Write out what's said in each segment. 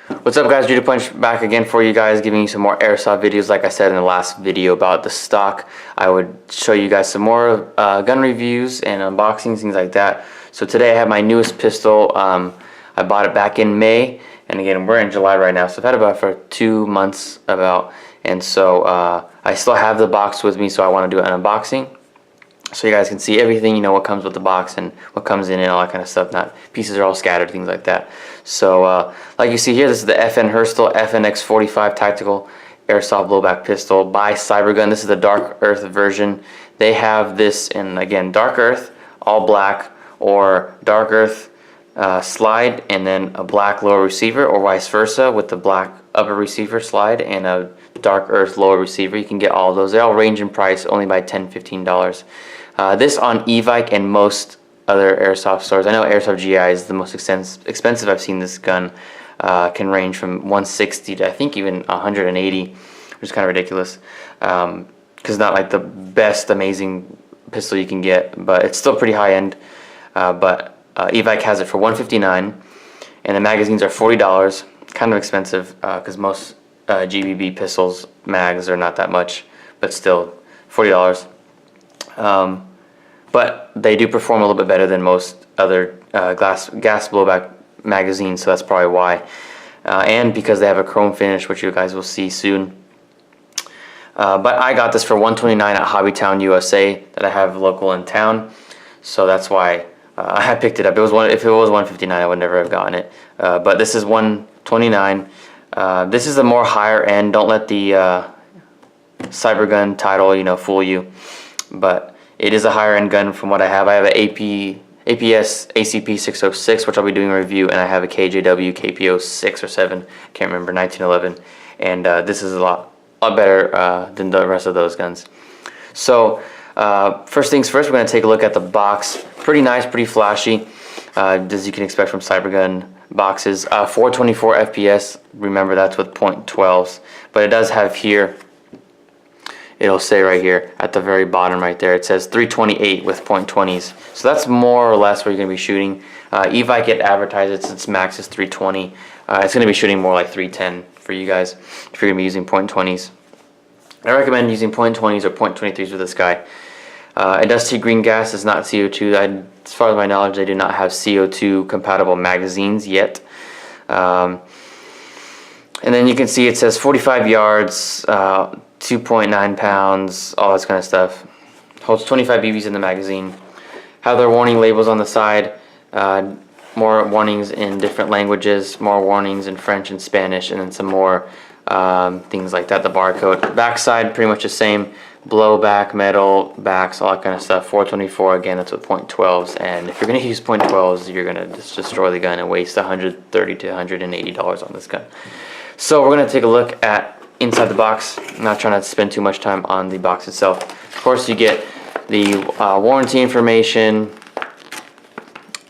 What's up, guys? Judy Punch back again for you guys, giving you some more airsoft videos. Like I said in the last video about the stock, I would show you guys some more gun reviews and unboxings, things like that. So today I have my newest pistol. I bought it back in May, and again we're in July right now, so I've had it about for 2 months about, and so I still have the box with me, so I want to do an unboxing so you guys can see everything, you know, what comes with the box and what comes in and all that kind of stuff. Not pieces are all scattered, things like that. So like you see here, this is the Herstal FNX45 tactical airsoft blowback pistol by Cybergun. This is the dark earth version. They have this in, again, dark earth, all black, or dark earth slide and then a black lower receiver, or vice versa with the black upper receiver slide and a dark earth lower receiver. You can get all of those. They all range in price only by $10-15. This on e-bike and most other airsoft stores. I know Airsoft GI is the most expensive I've seen this gun. Can range from $160 to I think even $180, which is kind of ridiculous, because it's not like the best amazing pistol you can get, but it's still pretty high end. But e-bike has it for $159, and the magazines are $40. Kind of expensive because most GBB pistols mags are not that much, but still $40. But they do perform a little bit better than most other gas blowback magazines, so that's probably why. And because they have a chrome finish, which you guys will see soon. But I got this for $129 at Hobbytown USA that I have local in town, so that's why I picked it up. If it was $159, I would never have gotten it. But this is $129. This is a more higher end. Don't let the Cybergun title, you know, fool you. But it is a higher end gun from what I have. I have an APS ACP 606, which I'll be doing a review, and I have a KJW KPO 6 or 7, can't remember, 1911. And this is a lot better than the rest of those guns. So first things first, we're going to take a look at the box. Pretty nice, pretty flashy, as you can expect from Cybergun boxes. 424 FPS, remember that's with .12s, but it does have here, it'll say right here at the very bottom right there, it says 328 with .20s. So that's more or less where you're going to be shooting. e-bike, it advertises its max is 320. It's going to be shooting more like 310 for you guys if you're going to be using .20s. I recommend using .20s or .23s with this guy. It does see green gas, it's not CO2. As far as my knowledge, they do not have CO2 compatible magazines yet. And then you can see it says 45 yards, 2.9 pounds, all this kind of stuff. Holds 25 BBs in the magazine. Have their warning labels on the side. More warnings in different languages, more warnings in French and Spanish, and then some more things like that. The barcode. Backside, pretty much the same. Blowback, metal, backs, all that kind of stuff. 424, again, that's with .12s. And if you're going to use .12s, you're going to just destroy the gun and waste $130 to $180 on this gun. So we're going to take a look at inside the box. I'm not trying to spend too much time on the box itself. Of course, you get the warranty information,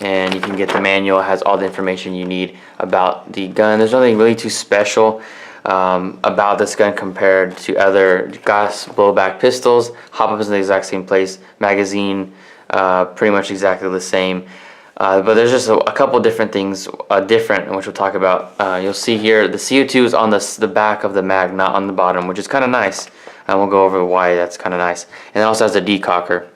and you can get the manual. It has all the information you need about the gun. There's nothing really too special about this gun compared to other gas blowback pistols. Hop up is in the exact same place. Magazine, pretty much exactly the same. But there's just a couple different things different, which we'll talk about. You'll see here the CO2 is on the back of the mag, not on the bottom, which is kind of nice. And we'll go over why that's kind of nice. And it also has a decocker,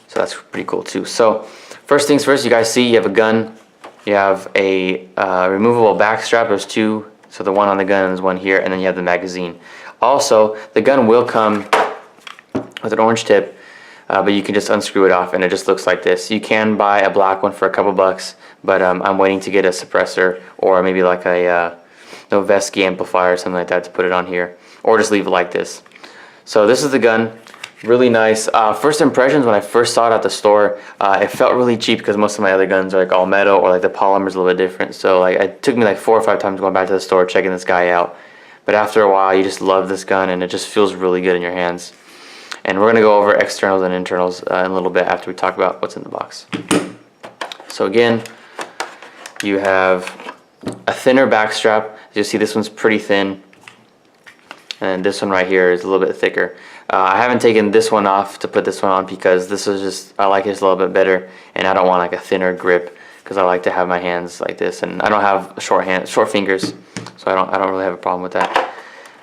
so that's pretty cool too. So first things first, you guys see you have a gun. You have a removable back strap. There's two, so the one on the gun is one here, and then you have the magazine. Also, the gun will come with an orange tip. But you can just unscrew it off and it just looks like this. You can buy a black one for a couple bucks, but I'm waiting to get a suppressor or maybe like a Noveski amplifier or something like that to put it on here, or just leave it like this. So this is the gun, really nice. First impressions when I first saw it at the store, it felt really cheap because most of my other guns are like all metal or like the polymer's a little bit different. So like it took me like 4 or 5 times going back to the store checking this guy out. But after a while, you just love this gun and it just feels really good in your hands. And we're going to go over externals and internals in a little bit after we talk about what's in the box. So again, you have a thinner back strap. As you see, this one's pretty thin. And this one right here is a little bit thicker. I haven't taken this one off to put this one on because this is just, I like it a little bit better. And I don't want like a thinner grip because I like to have my hands like this, and I don't have short fingers, so I don't really have a problem with that.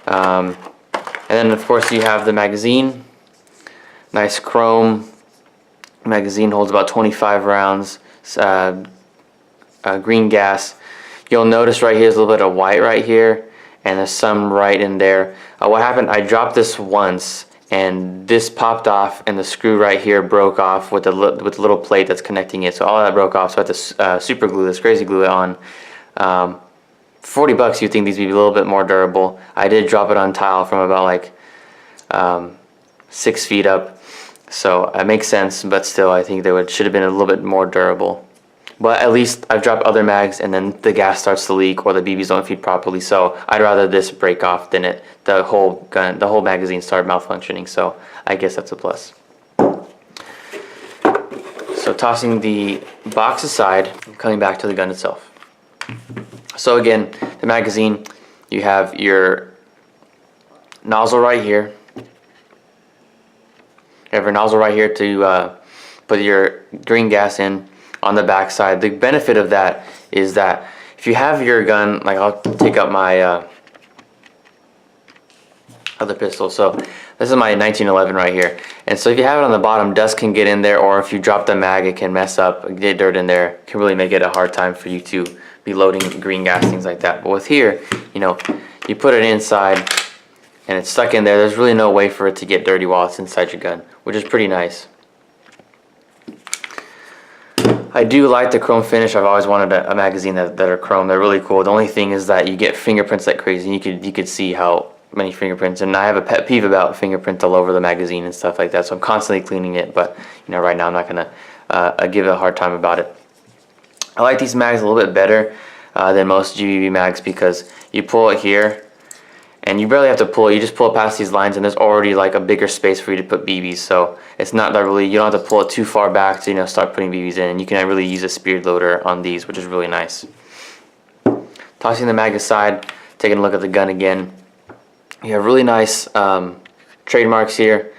And then of course you have the magazine. Nice chrome magazine, holds about 25 rounds. Green gas. You'll notice right here is a little bit of white right here, and there's some right in there. What happened, I dropped this once and this popped off, and the screw right here broke off with the little plate that's connecting it, so all that broke off, so I had to super glue this, crazy glue it on. $40 you'd think these would be a little bit more durable. I did drop it on tile from about like 6 feet up, so it makes sense, but still I think they should have been a little bit more durable. But at least I've dropped other mags and then the gas starts to leak or the BBs don't feed properly, so I'd rather this break off than the whole magazine start malfunctioning, so I guess that's a plus. So tossing the box aside, coming back to the gun itself. So again, the magazine, you have your nozzle right here. You have your nozzle right here to put your green gas in. On the back side, the benefit of that is that if you have your gun, like I'll take up my other pistol, so this is my 1911 right here, and so if you have it on the bottom, dust can get in there, or if you drop the mag, it can mess up, get dirt in there, it can really make it a hard time for you to be loading green gas, things like that. But with here, you know, you put it inside and it's stuck in there, there's really no way for it to get dirty while it's inside your gun, which is pretty nice. I do like the chrome finish. I've always wanted a magazine that are chrome. They're really cool. The only thing is that you get fingerprints like crazy. You could see how many fingerprints, and I have a pet peeve about fingerprints all over the magazine and stuff like that. So I'm constantly cleaning it. But you know, right now I'm not gonna give it a hard time about it. I like these mags a little bit better than most GBB mags because you pull it here, and you barely have to pull it. You just pull it past these lines, and there's already like a bigger space for you to put BBs. So it's not that really, you don't have to pull it too far back to start putting BBs in. And you can really use a spear loader on these, which is really nice. Tossing the mag aside, taking a look at the gun again. You have really nice trademarks here.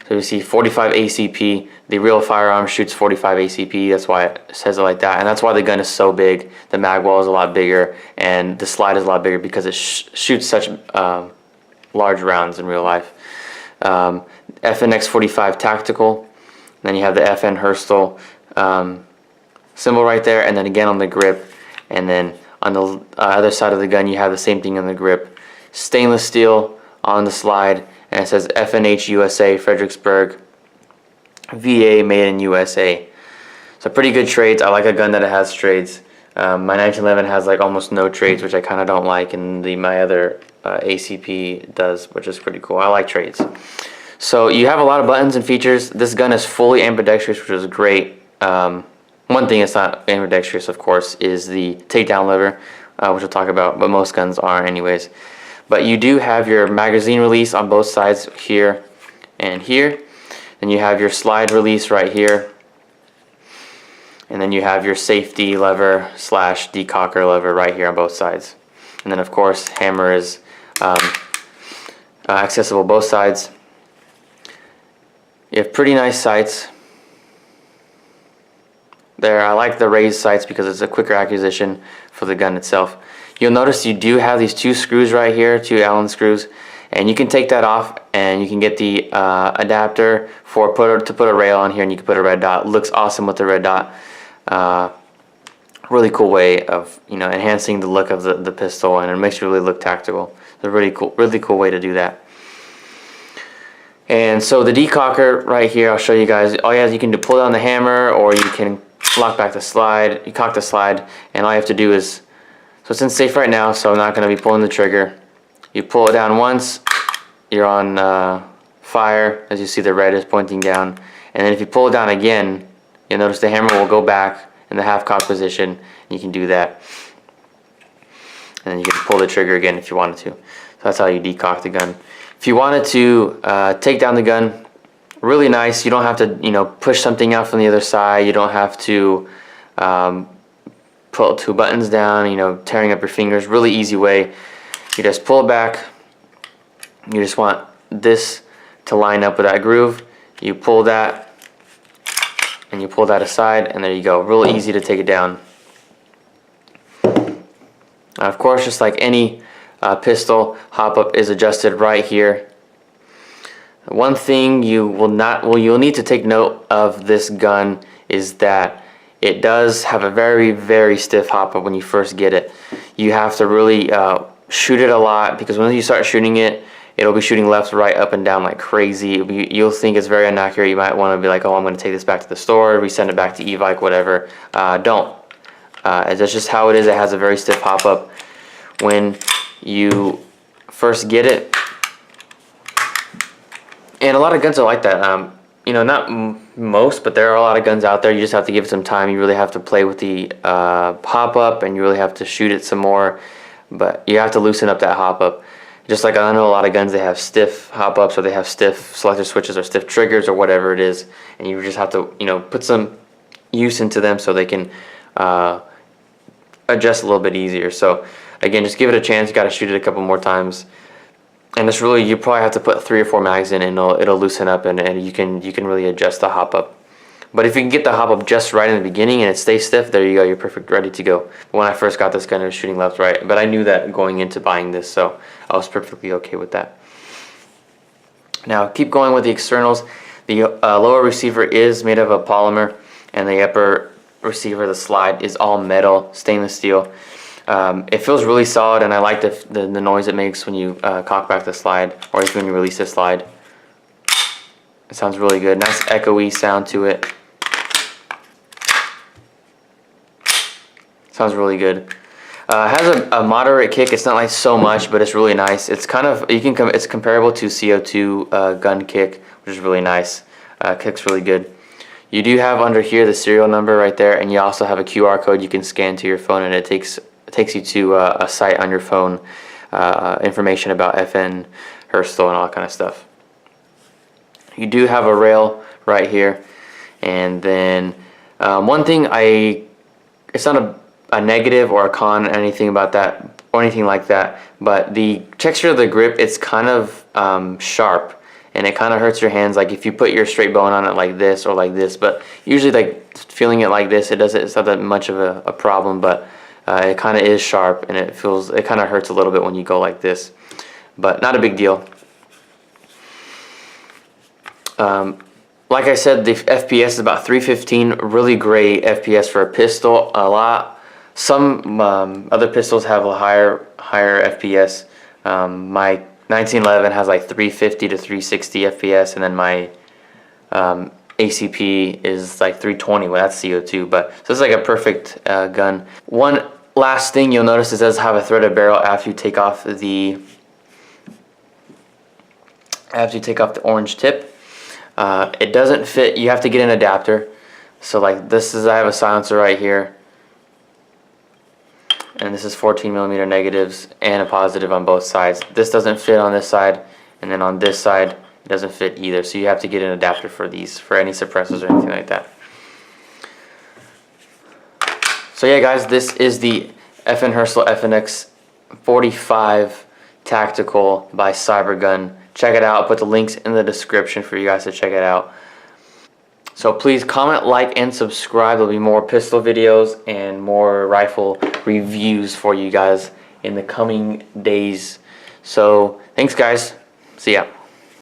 So you see 45 ACP. The real firearm shoots 45 ACP. That's why it says it like that, and that's why the gun is so big. The mag wall is a lot bigger, and the slide is a lot bigger because it shoots such large rounds in real life. FNX45 tactical. Then you have the FN Herstal symbol right there, and then again on the grip, and then on the other side of the gun you have the same thing on the grip. Stainless steel on the slide, and it says FNH USA Fredericksburg, VA made in USA. So pretty good trades. I like a gun that it has trades. My 1911 has like almost no trades, which I kind of don't like, and my other ACP does, which is pretty cool. I like trades. So you have a lot of buttons and features. This gun is fully ambidextrous, which is great. One thing it's not ambidextrous, of course, is the takedown lever, which we'll talk about, but most guns are anyways. But you do have your magazine release on both sides here and here. Then you have your slide release right here. And then you have your safety lever / decocker lever right here on both sides. And then of course hammer is accessible both sides. You have pretty nice sights. There, I like the raised sights because it's a quicker acquisition for the gun itself. You'll notice you do have these two screws right here, two Allen screws, and you can take that off and you can get the adapter to put a rail on here, and you can put a red dot. It looks awesome with the red dot. Really cool way of enhancing the look of the pistol, and it makes you really look tactical. It's a really cool way to do that. And so the decocker right here, I'll show you guys. All you have, you can pull down the hammer, or you can lock back the slide. You cock the slide, and all you have to do is, so it's in safe right now, so I'm not going to be pulling the trigger. You pull it down once, you're on fire, as you see the red is pointing down, and then if you pull it down again, you'll notice the hammer will go back in the half cock position, and you can do that. And then you can pull the trigger again if you wanted to. So that's how you decock the gun. If you wanted to take down the gun, really nice. You don't have to push something out from the other side. You don't have to pull two buttons down, tearing up your fingers. Really easy way. You just pull it back. You just want this to line up with that groove. You pull that, and you pull that aside, and there you go. Real easy to take it down. Now, of course, just like any pistol, hop-up is adjusted right here. One thing you'll need to take note of this gun is that it does have a very, very stiff hop-up when you first get it. You have to really shoot it a lot, because when you start shooting it, it'll be shooting left, right, up, and down like crazy. You'll think it's very inaccurate. You might want to be like, oh, I'm going to take this back to the store, resend it back to e-bike, whatever. Don't. That's just how it is. It has a very stiff hop-up when you first get it. And a lot of guns are like that. You know, not most, but there are a lot of guns out there. You just have to give it some time. You really have to play with the hop-up, and you really have to shoot it some more. But you have to loosen up that hop-up. Just like I know a lot of guns, they have stiff hop-ups, or they have stiff selector switches, or stiff triggers, or whatever it is. And you just have to, you know, put some use into them so they can adjust a little bit easier. So again, just give it a chance. You got to shoot it a couple more times. And it's really, you probably have to put 3 or 4 mags in, and it'll loosen up, and you can really adjust the hop-up. But if you can get the hop-up just right in the beginning and it stays stiff, there you go, you're perfect, ready to go. When I first got this gun, it was shooting left, right, but I knew that going into buying this, so I was perfectly okay with that. Now, keep going with the externals. The lower receiver is made of a polymer, and the upper receiver, the slide, is all metal, stainless steel. It feels really solid, and I like the noise it makes when you cock back the slide, or even when you release the slide. It sounds really good. Nice echoey sound to it. Sounds really good. It has a moderate kick. It's not like so much, but it's really nice. It's kind of, it's comparable to CO2 gun kick, which is really nice. Kicks really good. You do have under here the serial number right there, and you also have a QR code you can scan to your phone, and it takes you to a site on your phone, information about FN, Herstal, and all that kind of stuff. You do have a rail right here, and then one thing it's not a negative or a con, anything about that or anything like that, but the texture of the grip, it's kind of sharp, and it kind of hurts your hands, like if you put your straight bone on it like this or like this. But usually, like feeling it like this, it's not that much of a problem, but it kind of is sharp, and it kind of hurts a little bit when you go like this, but not a big deal. Like I said, the FPS is about 315, really great FPS for a pistol. Some other pistols have a higher FPS. My 1911 has like 350 to 360 FPS, and then my ACP is like 320. Well, that's CO2, but so it's like a perfect gun. One last thing you'll notice, it does have a threaded barrel after you take off the orange tip. It doesn't fit. You have to get an adapter. So like this is, I have a silencer right here, and this is 14mm negatives and a positive on both sides. This doesn't fit on this side, and then on this side it doesn't fit either. So you have to get an adapter for these, for any suppressors or anything like that. So yeah, guys, this is the FN Herstal FNX45 Tactical by Cybergun. Check it out. I'll put the links in the description for you guys to check it out. So please comment, like, and subscribe. There'll be more pistol videos and more rifle reviews for you guys in the coming days. So thanks, guys. See ya.